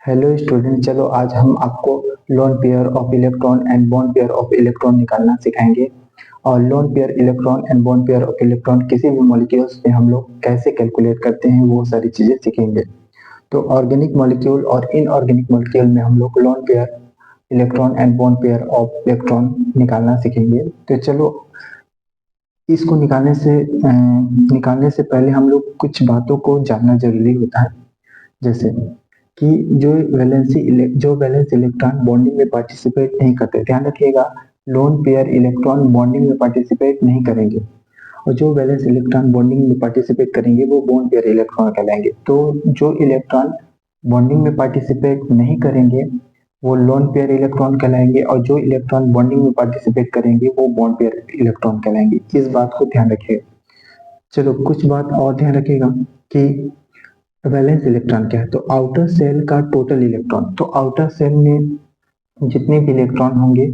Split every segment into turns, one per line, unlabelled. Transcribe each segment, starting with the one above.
Hello student, चलो आज हम आपको lone pair of electron and bond pair of electron निकालना सिखाएंगे। और lone pair electron and bond pair of electron किसी भी मॉलिक्यूल्स में हम लोग कैसे कैलकुलेट करते हैं वो सारी चीजें सीखेंगे। तो ऑर्गेनिक मॉलिक्यूल और इनऑर्गेनिक मॉलिक्यूल में हम लोग lone pair electron and bond pair of electron निकालना सीखेंगे। तो चलो इसको निकालने से पहले हम लोग कुछ बातों को जानना जरूरी होता है। जैसे कि जो वैलेंस इलेक्ट्रॉन बॉन्डिंग में पार्टिसिपेट नहीं करते, ध्यान रखिएगा, लोन पेयर इलेक्ट्रॉन बॉन्डिंग में पार्टिसिपेट नहीं करेंगे और जो वैलेंस इलेक्ट्रॉन बॉन्डिंग में पार्टिसिपेट करेंगे वो बॉन्ड पेयर इलेक्ट्रॉन कहलाएंगे। तो जो इलेक्ट्रॉन बॉन्डिंग में पार्टिसिपेट नहीं करेंगे वो लोन पेयर इलेक्ट्रॉन कहलाएंगे और जो इलेक्ट्रॉन बॉन्डिंग में पार्टिसिपेट करेंगे वो बॉन्ड पेयर इलेक्ट्रॉन कहलाएंगे। इस बात को ध्यान रखिएगा। चलो कुछ बात और ध्यान रखिएगा कि वैलेंस इलेक्ट्रॉन क्या है। तो आउटर सेल का टोटल इलेक्ट्रॉन, तो आउटर सेल में जितने भी इलेक्ट्रॉन होंगे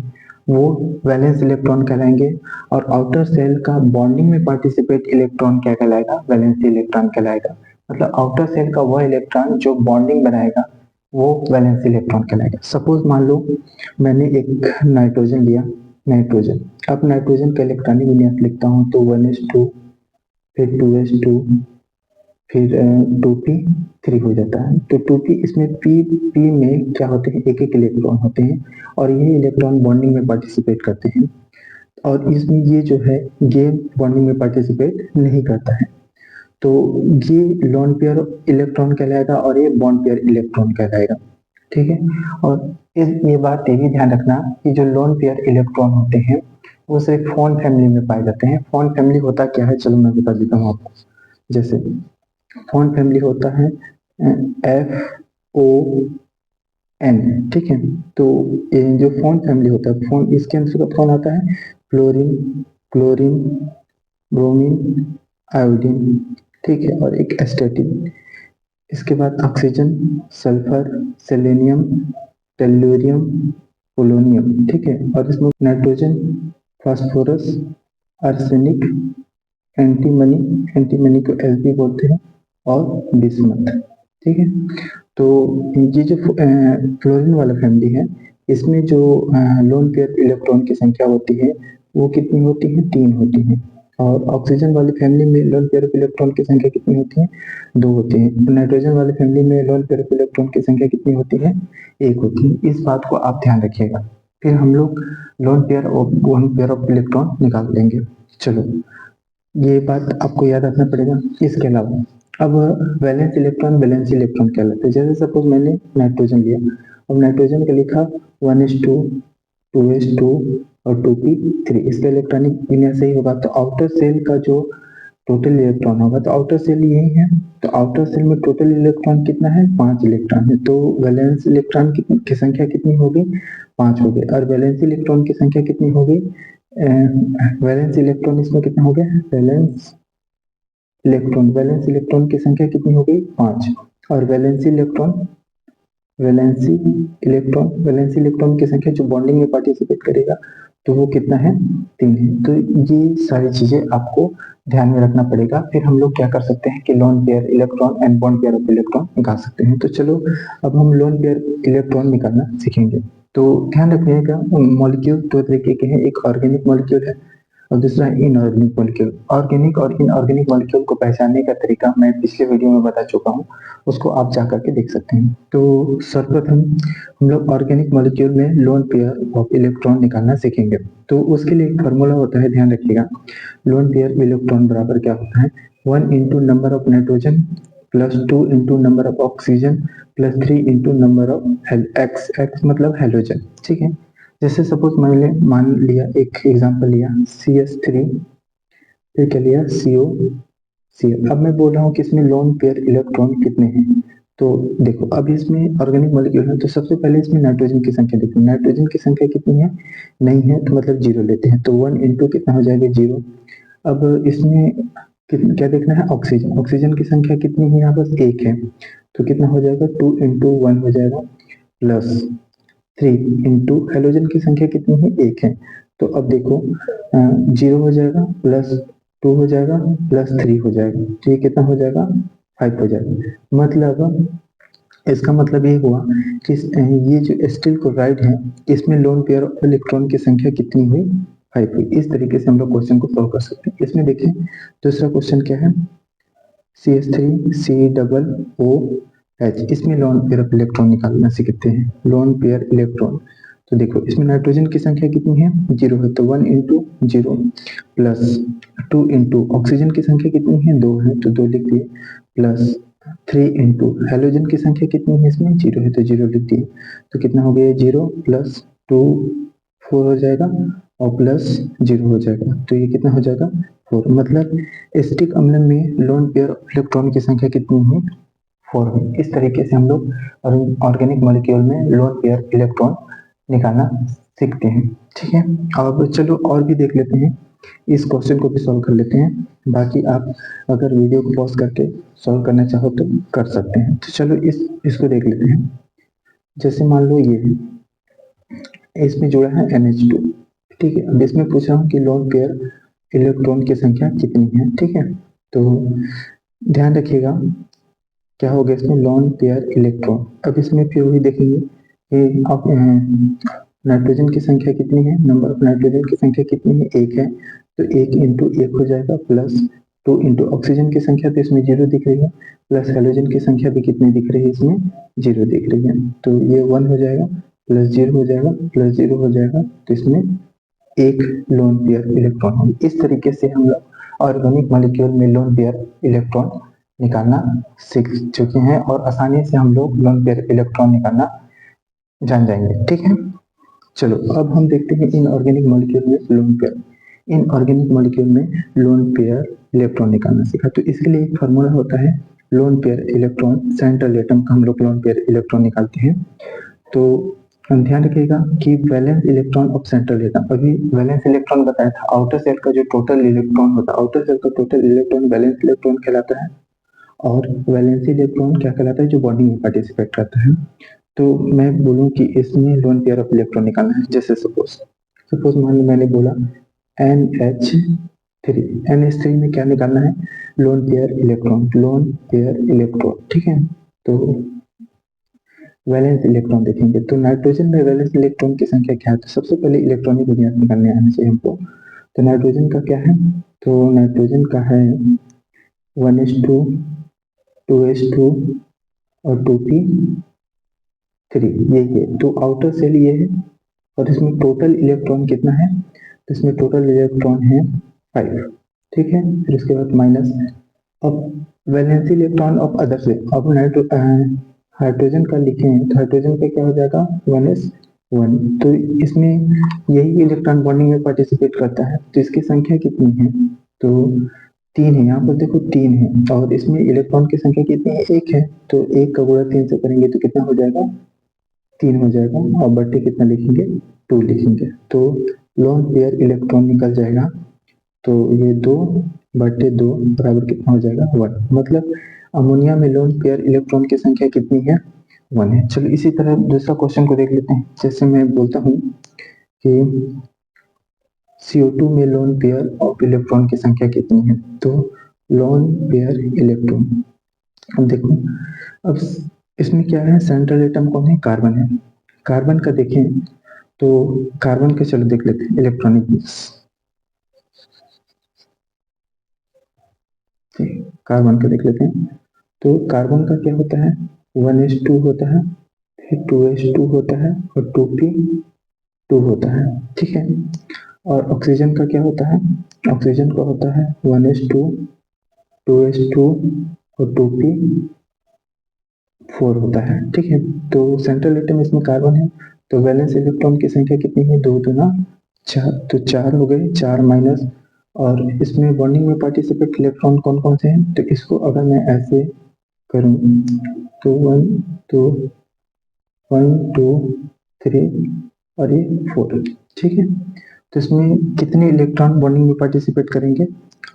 वो वैलेंस इलेक्ट्रॉन कहलाएंगे और आउटर सेल का बॉन्डिंग में पार्टिसिपेट इलेक्ट्रॉन क्या कहलाएगा, वैलेंस इलेक्ट्रॉन कहलाएगा। मतलब आउटर सेल का वह इलेक्ट्रॉन जो बॉन्डिंग बनाएगा वो वैलेंस इलेक्ट्रॉन कहलाएगा। सपोज मान लो मैंने एक नाइट्रोजन लिया, नाइट्रोजन। अब नाइट्रोजन का इलेक्ट्रॉनिक विन्यास लिखता हूँ तो 1s2, फिर 2s2, फिर 2p3 हो जाता है। तो 2p इसमें p में क्या होते हैं, एक एक इलेक्ट्रॉन होते हैं और ये इलेक्ट्रॉन बॉन्डिंग में पार्टिसिपेट करते हैं और इसमें ये जो है ये बॉन्डिंग में पार्टिसिपेट नहीं करता है। तो ये लोन पेयर इलेक्ट्रॉन कहलाएगा और ये बॉन्ड पेयर इलेक्ट्रॉन कहलाएगा। ठीक है। और ये बात ये भी ध्यान रखना कि जो लोन पेयर इलेक्ट्रॉन होते हैं वो सिर्फ फोन फैमिली में पाए जाते हैं। फोन फैमिली होता क्या है, चलो मैं बता देता हूँ आपको। जैसे फोन फैमिली होता है FON, ठीक है। तो ये जो फोन फैमिली होता है, फोन इसके अंतर्गत कौन आता है, फ्लोरीन, क्लोरीन, ब्रोमीन, आयोडीन, ठीक है, और एक एस्टेटिन। इसके बाद oxygen, sulphur, selenium, tellurium, polonium, ठीक है। और इसमें nitrogen, phosphorus, arsenic, antimony, antimony को Lp बोलते हैं, और बिस्मथ, ठीक है। तो ये जो फ्लोरीन वाला फैमिली है इसमें जो लोन पेयर इलेक्ट्रॉन की संख्या होती है वो कितनी होती है, 3 होती है। और ऑक्सीजन वाली फैमिली में लोन पेयर इलेक्ट्रॉन की संख्या कितनी होती है, 2 होती है। नाइट्रोजन वाली फैमिली में लोन पेयर इलेक्ट्रॉन की संख्या कितनी होती है, 1 होती है। इस बात को आप ध्यान रखिएगा। फिर हम लोग लोन पेयर ऑफ इलेक्ट्रॉन निकाल लेंगे। चलो ये बात आपको याद रखना पड़ेगा। इसके अलावा अब वैलेंस इलेक्ट्रॉन कहलाते हैं। जैसे सपोज मैंने नाइट्रोजन लिया, अब नाइट्रोजन का लिखा 1s2, 2s2 और 2p3, इसका इलेक्ट्रॉनिक विन्यास सही होगा। तो आउटर सेल का जो टोटल इलेक्ट्रॉन होगा, तो आउटर सेल यही है, तो आउटर सेल में टोटल इलेक्ट्रॉन कितना है, 5 इलेक्ट्रॉन है। तो वैलेंस इलेक्ट्रॉन की संख्या कितनी होगी, 5 हो गई। और वैलेंस इलेक्ट्रॉन की संख्या कितनी होगी, वैलेंस इलेक्ट्रॉन इसमें कितना हो गया, वैलेंस इलेक्ट्रॉन की संख्या कितनी हो गई, 5। और वैलेंसी इलेक्ट्रॉन की संख्या जो बॉन्डिंग में पार्टिसिपेट करेगा तो वो कितना है, 3 है। तो ये सारी चीजें आपको ध्यान में रखना पड़ेगा। फिर हम लोग क्या कर सकते हैं कि lone pair electron and bond pair of electron निकाल सकते हैं। तो चलो अब हम लोन पेयर इलेक्ट्रॉन निकालना सीखेंगे। तो ध्यान रखिएगा मॉलिक्यूल 2 तरीके के हैं, एक ऑर्गेनिक मॉलिक्यूल है और दूसरा इनऑर्गेनिक मॉलिक्यूल। ऑर्गेनिक और इनऑर्गेनिक मॉलिक्यूल को पहचानने का तरीका मैं पिछले वीडियो में बता चुका हूँ, उसको आप जा करके देख सकते हैं। तो सर्वप्रथम हम लोग ऑर्गेनिक मॉलिक्यूल में लोन पेयर ऑफ इलेक्ट्रॉन निकालना सीखेंगे। तो उसके लिए एक फार्मूला होता है, ध्यान रखिएगा। लोन पेयर इलेक्ट्रॉन बराबर क्या होता है, 1 into number of nitrogen plus 2 into number of oxygen plus 3 into number of x मतलब हेलोजन, ठीक है। जैसे सपोज मैंने मान लिया, एक एग्जांपल लिया CS3, फिर क्या लिया COCl। अब मैं बोल रहा हूँ कि इसमें लोन पेयर इलेक्ट्रॉन कितने हैं। तो देखो अब इसमें ऑर्गेनिक मॉलिक्यूल है तो सबसे पहले इसमें नाइट्रोजन की संख्या देखो, नाइट्रोजन की संख्या कितनी है, नहीं है, तो मतलब 0 लेते हैं। तो 1 इंटू कितना हो जाएगा, 0। अब इसमें क्या देखना है, ऑक्सीजन, ऑक्सीजन की संख्या कितनी है, यहाँ बस 1 है, तो कितना हो जाएगा, 2 इंटू 1 हो जाएगा प्लस 3 इंटू हेलोजन की संख्या कितनी है, 1 है। तो अब देखो 0 हो जाएगा प्लस 2 हो जाएगा प्लस 3 हो जाएगा, तो ये कितना हो जाएगा, 5 हो जाएगा। मतलब इसका मतलब ये हुआ कि ये जो एसिटिल क्लोराइड है इसमें लोन पेयर ऑफ इलेक्ट्रॉन की संख्या कितनी हुई, 5 हुई। इस तरीके से हम लोग क्वेश्चन को सॉल्व कर सकते हैं। इसमें देखें दूसरा क्वेश्चन क्या है, CH3COOH, इसमें लोन पेयर ऑफ इलेक्ट्रॉन निकालना सीखते हैं, लोन पेयर इलेक्ट्रॉन। तो देखो इसमें नाइट्रोजन की संख्या कितनी है, 0 है, तो 1 इंटू 0 प्लस 2 इंटू ऑक्सीजन की संख्या कितनी है, 2 है, तो 2 लिख दिए, प्लस 3 इंटू हेलोजन की संख्या कितनी है, इसमें 0 है, तो 0 लिख दिए। तो कितना हो गया, 0 प्लस 2 4 हो जाएगा और प्लस 0 हो जाएगा, तो ये कितना हो जाएगा, 4। मतलब एसिटिक अम्ल में लोन पेयर इलेक्ट्रॉन की संख्या कितनी है, 4 है। इस तरीके से हम लोग ऑर्गेनिक मॉलिक्यूल में लोन पेयर इलेक्ट्रॉन निकालना सीखते हैं। ठीक है, अब चलो और भी देख लेते हैं, इस क्वेश्चन को भी सॉल्व कर लेते हैं। बाकी आप अगर वीडियो को पॉज करके सॉल्व करना चाहो तो कर सकते हैं। तो चलो इसको देख लेते हैं। जैसे मान लो ये है, इसमें जुड़ा है NH2, ठीक है। अब इसमें पूछ रहा हूँ कि लोन पेयर इलेक्ट्रॉन की संख्या कितनी है, ठीक है। तो ध्यान रखिएगा क्या होगा इसमें, लोन पेयर इलेक्ट्रॉन। अब इसमें फिर वही देखेंगे कि अब नाइट्रोजन की संख्या कितनी है, नंबर ऑफ नाइट्रोजन की संख्या कितनी है, 1 है, तो 1 इंटू 1 हो जाएगा, प्लस 2 इंटू ऑक्सीजन की संख्या तो इसमें 0 दिख रही है, प्लस हेलोजन की संख्या भी कितनी दिख रही है, इसमें 0 दिख रही है, तो ये 1 हो जाएगा, प्लस 0 हो जाएगा, प्लस 0 हो जाएगा, तो इसमें एक लोन पेयर इलेक्ट्रॉन होगी। इस तरीके से हम लोग ऑर्गेनिक मॉलिक्यूल में लोन पेयर इलेक्ट्रॉन निकालना सीख चुके हैं और आसानी से हम लोग लोन पेयर इलेक्ट्रॉन निकालना जान जाएंगे। ठीक है, चलो अब हम देखते हैं इन ऑर्गेनिक मॉलिक्यूल में lone pair, in organic molecule में लोन पेयर इलेक्ट्रॉन निकालना सीखा। तो इसके लिए एक फार्मूला होता है lone pair electron, central atom का हम लोग लोन पेयर इलेक्ट्रॉन निकालते हैं। तो ध्यान रखिएगा कि valence electron of central atom, अभी वैलेंस इलेक्ट्रॉन बताया था, आउटर सेल का जो टोटल इलेक्ट्रॉन होता है, आउटर सेल का टोटल इलेक्ट्रॉन वैलेंस इलेक्ट्रॉन कहलाता है, और वैलेंसी इलेक्ट्रॉन क्या कहलाता है, जो बॉन्डिंग में पार्टिसिपेट करता है। तो मैं बोलूं कि इसमें लोन पेयर ऑफ इलेक्ट्रॉन निकालना है, जैसे सपोज मान लो मैंने बोला NH3, NH3 में क्या निकालना है, lone pair electron, lone pair electron, ठीक है। तो वैलेंस इलेक्ट्रॉन देखेंगे, तो नाइट्रोजन में वैलेंस इलेक्ट्रॉन की संख्या क्या है, तो सबसे पहले इलेक्ट्रॉनिक बुनियाद निकालने आना चाहिए हमको। तो नाइट्रोजन का क्या है, तो नाइट्रोजन का है 1s2 2s2 और 2p3, ये तो आउटर सेल ये है, और इसमें टोटल इलेक्ट्रॉन कितना है, तो इसमें टोटल इलेक्ट्रॉन है 5, ठीक है। फिर उसके बाद माइनस, अब वैलेंसी इलेक्ट्रॉन ऑफ अदर से, अब हाइड्रोजन का लिखें तो हाइड्रोजन का क्या हो जाएगा 1s1, तो इसमें यही इलेक्ट्रॉन बॉन्डिंग में पार्टिसिपेट करता है, तो इसकी संख्या कितनी है, तो 3 है, यहाँ पर देखो 3 है, और इसमें इलेक्ट्रॉन की संख्या कितनी है, 1 है, तो 1 का गुणा 3 से करेंगे तो कितना हो जाएगा, 3 हो जाएगा, और बटे कितना लिखेंगे, 2 लिखेंगे, तो लोन पेयर इलेक्ट्रॉन निकल जाएगा। तो ये 2 बटे 2 बराबर कितना हो जाएगा, 1। मतलब अमोनिया में लोन पेयर इलेक्ट्रॉन की संख्या कितनी है, 1 है। चलो इसी तरह दूसरा क्वेश्चन को देख लेते हैं। जैसे मैं बोलता हूँ कि CO2 में लोन पेयर ऑफ इलेक्ट्रॉन की संख्या कितनी है, तो लोन पेयर इलेक्ट्रॉन, अब देखो अब इसमें क्या है, सेंट्रल एटम कौन है, कार्बन है। कार्बन का देखें तो कार्बन के चलो देख लेते हैं इलेक्ट्रॉनिक, कार्बन का देख लेते हैं। तो कार्बन का क्या होता है, 1s2 होता है, फिर 2s2 होता है, और 2p2 होता है, ठीक है। और ऑक्सीजन का क्या होता है, ऑक्सीजन का होता है 1s2 2s2 और 2p4 होता है, ठीक है। तो सेंट्रल एटम इसमें कार्बन है, तो वैलेंस इलेक्ट्रॉन की संख्या कितनी है, 2 दूना 4, तो 4 हो गए, 4 माइनस, और इसमें बॉन्डिंग में पार्टिसिपेट इलेक्ट्रॉन कौन कौन से हैं, तो इसको अगर मैं ऐसे करूं तो 1 2 3 और ये 4, ठीक है। तो इसमें कितने इलेक्ट्रॉन बॉन्डिंग में पार्टिसिपेट करेंगे,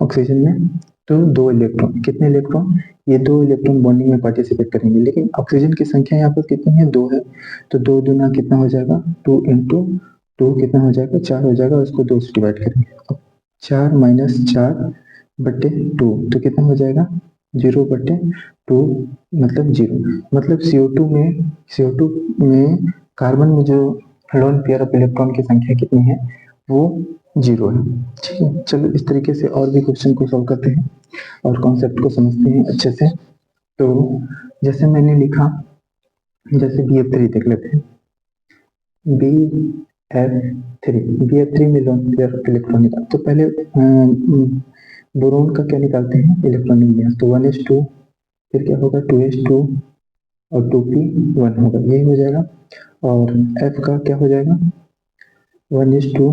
ऑक्सीजन में, तो 2 इलेक्ट्रॉन, कितने इलेक्ट्रॉन, ये 2 इलेक्ट्रॉन बॉन्डिंग में पार्टिसिपेट करेंगे, लेकिन ऑक्सीजन की संख्या यहाँ पर कितनी है, 2 है, तो 2 दूना कितना हो जाएगा, 2 इंटू 2 कितना हो जाएगा, 4 हो जाएगा, उसको 2 से डिवाइड करेंगे, अब 4 माइनस 4 बटे 2, तो कितना हो जाएगा 0/2 मतलब 0, मतलब CO2 में कार्बन में जो लोन पेयर ऑफ इलेक्ट्रॉन की संख्या कितनी है, वो 0 है। ठीक है, चलो इस तरीके से और भी क्वेश्चन को सॉल्व करते हैं और कॉन्सेप्ट को समझते हैं अच्छे से। तो जैसे मैंने लिखा, जैसे BF3 देख लेते हैं, BF3 में लोन पेयर ऑफ इलेक्ट्रॉन निकाल, तो पहले बोरोन का क्या निकालते हैं, इलेक्ट्रॉनिक विन्यास। तो 1s2, फिर क्या होगा 2s2 और 2p1 होगा, यही हो जाएगा। और F का क्या हो जाएगा 1s2,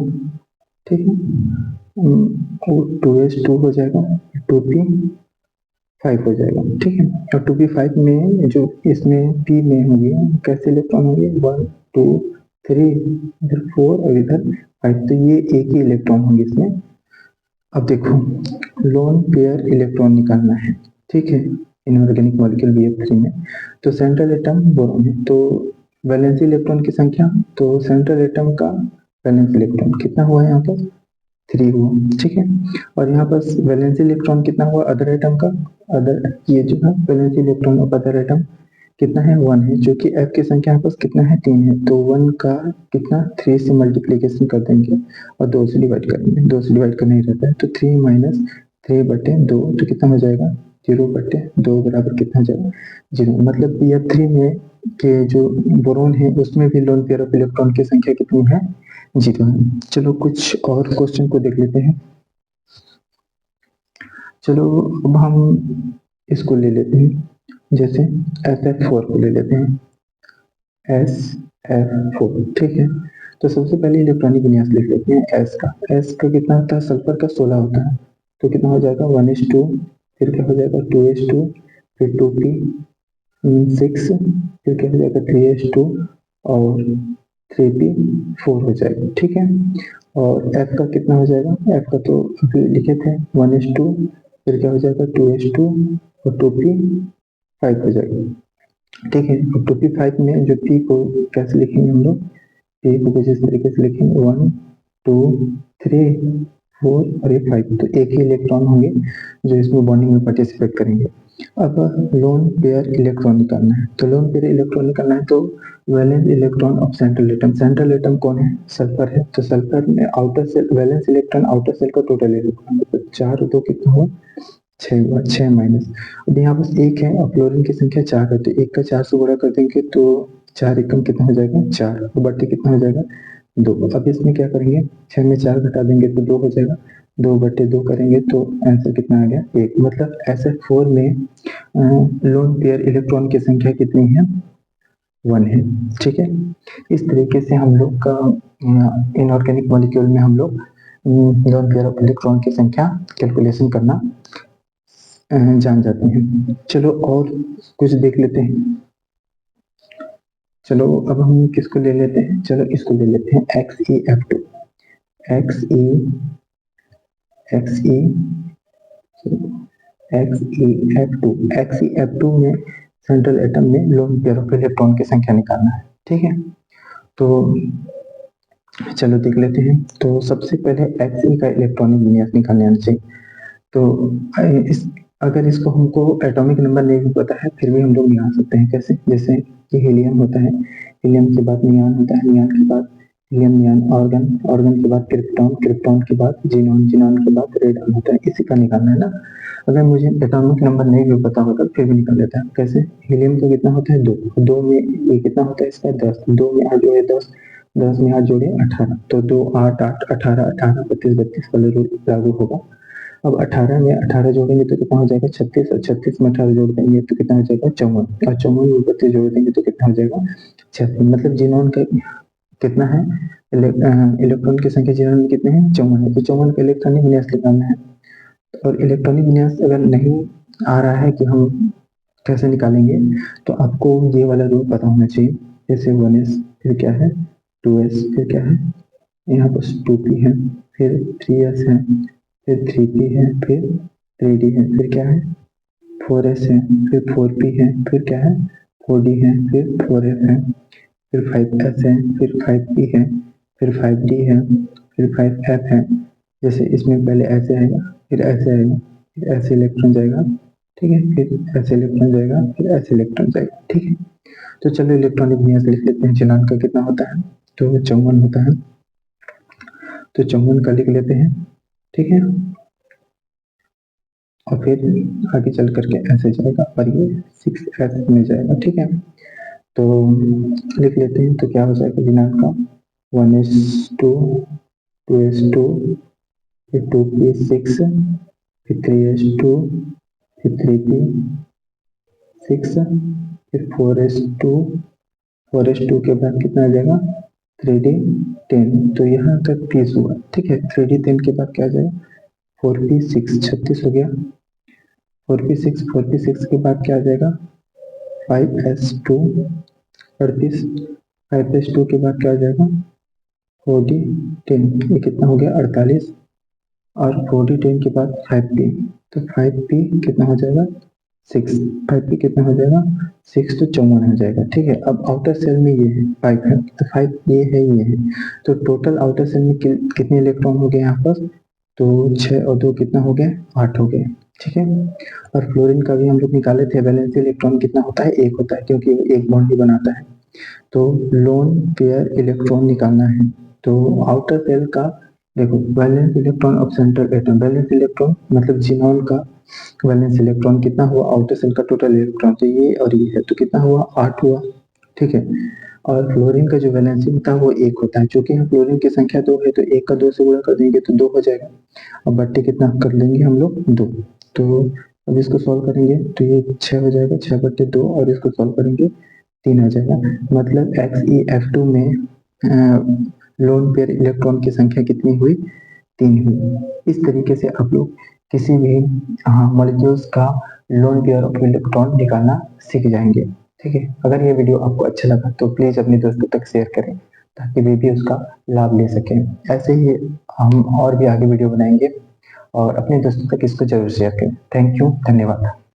ठीक है, 2s2 हो जाएगा, 2p5 हो जाएगा, ठीक है। और 2p5 में जो इसमें p में होंगे कैसे इलेक्ट्रॉन होंगे, 1 2 3, इधर 4 और इधर 5, तो ये एक ही इलेक्ट्रॉन होंगे इसमें। अब देखो लोन पेयर इलेक्ट्रॉन निकालना है, ठीक है, इनऑर्गेनिक मॉलिक्यूल BF3 में। तो सेंट्रल एटम बोरोन है, तो वैलेंसी इलेक्ट्रॉन की संख्या, तो सेंट्रल एटम का वैलेंस इलेक्ट्रॉन कितना हुआ है यहाँ पर 3 हुआ, ठीक है। और यहाँ पर वैलेंसी इलेक्ट्रॉन कितना हुआ अदर एटम का, अदर ये जो है valency electron of other atom कितना है 1 है, जो कि F की संख्या यहाँ पर कितना है 3 है, तो 1 का कितना 3 से मल्टीप्लीकेशन कर देंगे और 2 से डिवाइड करेंगे, 2 से डिवाइड करना ही रहता है, तो 3 माइनस 3/2, तो कितना हो जाएगा 0/2 बराबर कितना हो जाएगा 0। मतलब BF3 में के जो बोरोन है उसमें भी लोन पेयर ऑफ इलेक्ट्रॉन की संख्या कितनी है 0 है। चलो कुछ और क्वेश्चन को देख लेते हैं। चलो अब हम इसको ले लेते हैं, जैसे SF4 को ले लेते हैं, SF4, ठीक है। तो सबसे पहले इलेक्ट्रॉनिक विन्यास लिख लेते हैं S का कितना होता है, सल्फर का 16 होता है, तो कितना हो जाएगा 1s2, फिर क्या हो जाएगा 2s2, फिर 2p6, फिर क्या हो जाएगा 3s2 और 3p4 हो जाएगा, ठीक है। और F का कितना हो जाएगा, F का तो अभी लिखे थे 1s2, फिर क्या हो जाएगा 2s2 और 2p5 हो जाएगा, ठीक है। अब 2p5 में जो p को कैसे लिखेंगे हम लोग, p को कुछ इस तरीके से लिखेंगे 1 2 3 4 और ये 5, तो एक ही इलेक्ट्रॉन होंगे जो इसमें बॉन्डिंग में पार्टिसिपेट करेंगे। अब लोन पेयर इलेक्ट्रॉन निकालना है, तो लोन पेयर इलेक्ट्रॉन निकालना है तो valence electron of central atom कौन है, सल्फर है, तो सल्फर में outer shell valence electron outer shell का टोटल इलेक्ट्रॉन, तो 4 और 2 कितना हुआ 6 हुआ, 6 माइनस, अब यहाँ पर 1 है और फ्लोरीन की संख्या 4 है, तो 1 का 4 से गुणा कर देंगे तो 4 एकम कितना हो जाएगा 4, और बट्टे कितना हो जाएगा 2। अब इसमें क्या करेंगे 6 में 4 घटा देंगे तो 2 हो जाएगा, 2/2 करेंगे तो आंसर कितना आ गया 1। मतलब SF4 में लोन पेयर इलेक्ट्रॉन की संख्या कितनी है 1 है, ठीक है। इस तरीके से हम लोग का इनऑर्गेनिक मॉलिक्यूल में हम लोग लोन पेयर ऑफ इलेक्ट्रॉन की संख्या कैलकुलेशन करना जान जाते हैं। चलो और कुछ देख लेते हैं। चलो अब हम किसको ले लेते हैं, चलो इसको ले लेते हैं XeF2, XeF2 में सेंट्रल एटम में लोन पेयर ऑफ इलेक्ट्रॉन की संख्या निकालना है, ठीक है। तो चलो देख लेते हैं। तो सबसे पहले Xe का इलेक्ट्रॉनिक विन्यास निकालने आना चाहिए। तो अगर इसको हमको एटॉमिक नंबर नहीं भी पता है फिर भी हम लोग निकाल सकते हैं, कैसे, जैसे कि हीलियम होता है, हीलियम के बाद नियॉन होता है, नियॉन के बाद हीलियम नियॉन ऑर्गन, ऑर्गन के बाद क्रिप्टॉन, क्रिप्टॉन के बाद जीनॉन, जीनॉन के बाद रेडॉन होता है, इसी का निकालना है ना। अगर मुझे एटॉमिक नंबर नहीं भी पता होता फिर भी निकाल लेता है, कैसे, हीलियम का कितना होता है 2 में ये कितना होता है इसका 10, 2 में 8 जोड़े 10, 10 में 8 जोड़े 18, तो 2 8 8 18 18 32 32 वाला रूल लागू होगा। अब 18 में 18 जोड़ेंगे तो कितना हो जाएगा 36, और 36 में 18 जोड़ देंगे तो कितना हो जाएगा 54, और 54 में 32 जोड़ देंगे तो कितना हो जाएगा 56। मतलब जीनोन का कितना है इलेक्ट्रॉन की संख्या जीनोन में कितने हैं 54 है, तो 54 का इलेक्ट्रॉनिक विन्यास निकालना है। और इलेक्ट्रॉनिक विन्यास अगर नहीं आ रहा है कि हम कैसे निकालेंगे तो आपको ये वाला रूल पता होना चाहिए, जैसे 1s, फिर क्या है 2s, फिर क्या है यहाँ पर 2p है, फिर 3s है, फिर 3p है, फिर 3d है, फिर क्या है 4s है, फिर 4p है, फिर क्या है 4d है, फिर 4f है, फिर 5s है, फिर 5p है, फिर 5d है, फिर 5f है। जैसे इसमें पहले ऐसे आएगा, फिर ऐसे आएगा, फिर ऐसे इलेक्ट्रॉन जाएगा, ठीक है, फिर ऐसे इलेक्ट्रॉन जाएगा, फिर ऐसे इलेक्ट्रॉन जाएगा। ठीक है, तो चलो इलेक्ट्रॉनिक विन्यास लिख लेते हैं। जिनान का कितना होता है, तो 54 होता है, तो 54 का लिख लेते हैं। ठीक है, और फिर आगे चल करके ऐसे जाएगा और ये 6s में जाएगा। ठीक है, तो लिख लेते हैं। तो क्या हो जाएगा दिनांक का 1s2, 2s2, फिर 2p6, फिर 3s2, फिर 3p6, फिर 4s2, 4s2 के बाद कितना आ जाएगा 3d10। तो यहाँ तक 30 हुआ। ठीक है, 3d10 के बाद क्या आ जाएगा 4p6, 36 हो गया। 4p6 के बाद क्या आ जाएगा 5s2, 38। 5s2 के बाद क्या आ जाएगा 4d10, ये कितना हो गया 48। और 4d10 के बाद 5p, तो 5p कितना हो जाएगा 6, 5p कितना हो जाएगा 6, तो 54 हो जाएगा। ठीक है, अब आउटर सेल में ये है 5 है, तो 5 ये है, ये है, तो टोटल आउटर सेल में कितने इलेक्ट्रॉन हो गए यहाँ पर, तो 6 और 2 कितना हो गए 8 हो गए। ठीक है, और फ्लोरीन का भी हम लोग निकाले थे, वैलेंसी इलेक्ट्रॉन कितना होता है 1 होता है, क्योंकि वो एक बॉन्ड ही बनाता है। तो लोन पेयर इलेक्ट्रॉन निकालना है, तो आउटर सेल का देखो valence electron of central atom, valence electron मतलब जिनॉन का वैलेंस इलेक्ट्रॉन कितना हुआ, आउटर सेल का टोटल इलेक्ट्रॉन, तो ये और ये है, तो कितना हुआ 8 हुआ। ठीक है, और फ्लोरीन का जो वैलेंसी होता है वो 1 होता है, चूंकि यहाँ फ्लोरीन की संख्या 2 है, तो 1 का 2 से गुणा कर देंगे तो 2 हो जाएगा। अब बट्टे कितना कर लेंगे हम लोग 2, तो अब इसको सॉल्व करेंगे तो ये 6 हो जाएगा, 6/2, और इसको सॉल्व करेंगे 3 आ जाएगा। मतलब XeF2 में लोन पेयर इलेक्ट्रॉन की संख्या कितनी हुई 3 हुई। इस तरीके से आप लोग किसी भी मॉलिक्यूल्स का लोन पेयर ऑफ इलेक्ट्रॉन निकालना सीख जाएंगे। ठीक है, अगर ये वीडियो आपको अच्छा लगा तो प्लीज अपने दोस्तों तक शेयर करें ताकि वे भी उसका लाभ ले सकें। ऐसे ही हम और भी आगे वीडियो बनाएंगे और अपने दोस्तों तक इसको जरूर शेयर करें। थैंक यू, धन्यवाद।